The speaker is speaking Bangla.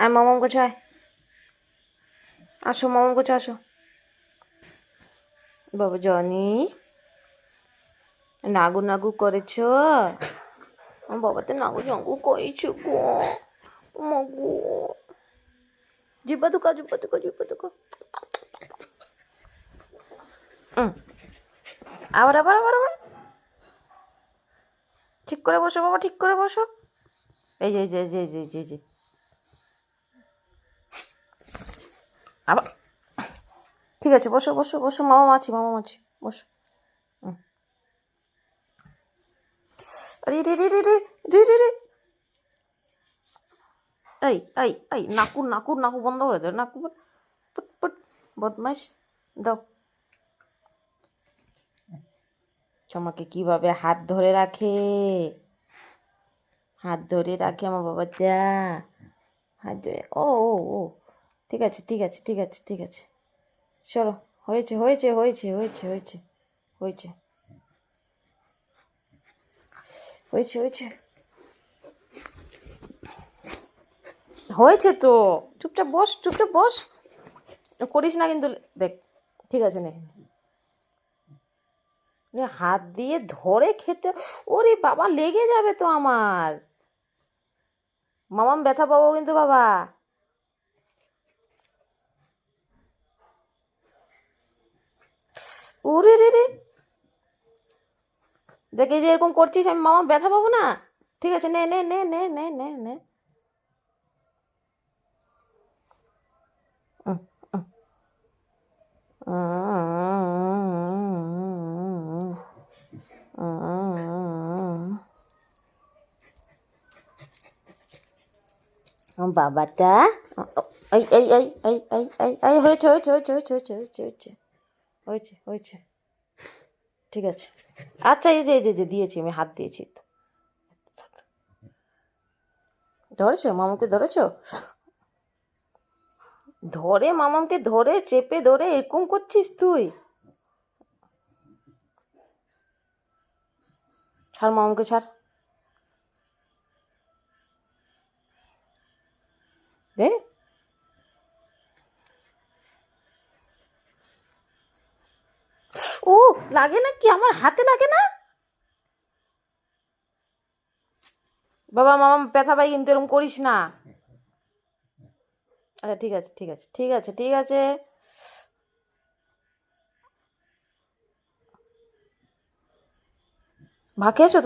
আর মামাম কোথায়? আসো মামাম কোথায়, আসো। বাবা জনি, নাগু নাগু করেছ? বাবাতে নাগু নাগু করেছো গো মগু। জিব্বা দুকা, জিব্বা দুকা, জিব্বা দুকা। আবার আবার আবার আবার। ঠিক করে বসো বাবা, ঠিক করে বসো। এই যে এই যে এই যে এই যে এই যে আবার। ঠিক আছে, বসো বসো বসো, মামা মাছি, মামা মাছি, বসো। আরে রে রে রে রে রে রে রে। এই এই এই, নাকু নাকু নাকু বন্ধ করে দাও, নাকু পুট পুট। বদমাইশ, দাও। আমাকে কিভাবে হাত ধরে রাখে, হাত ধরে রাখে আমার বাবা যা। হাত ধরে, ও ও ও, ঠিক আছে ঠিক আছে ঠিক আছে ঠিক আছে। চলো, হয়েছে হয়েছে হয়েছে হয়েছে হয়েছে হয়েছে হয়েছে হয়েছে হয়েছে তো। চুপচাপ বস, চুপচাপ বস, করিস না কিন্তু। দেখ, ঠিক আছে নে। হাত দিয়ে ধরে খেতে, ওরে বাবা লেগে যাবে তো আমার। মামাম ব্যথা পাবো কিন্তু বাবা। ওরে রে রে, দেখে যে এরকম করছিস, আমি মামা ব্যথা পাবো না। ঠিক আছে, নে নে নে নে নে নে নে। বাবাটা, এই এই এই এই এই এই এই, হয়েছে হয়েছে হয়েছে হয়েছে হয়েছে হয়েছে হয়েছে হয়েছে হয়েছে, ঠিক আছে। আচ্ছা, এই যে এই যে দিয়েছি, আমি হাত দিয়েছি তো। ধরেছো মামাকে, ধরেছো? ধরে মামাকে ধরে চেপে ধরে এরকম করছিস তুই। ছাড় মামাকে, ছাড়। দে। ও, লাগে না কি, আমার হাতে লাগে না? বাবা মামা ব্যথা পাই কিন্তু, এরকম করিস না। আচ্ছা ঠিক আছে ঠিক আছে ঠিক আছে ঠিক আছে। ভাত খেয়েছো তুমি?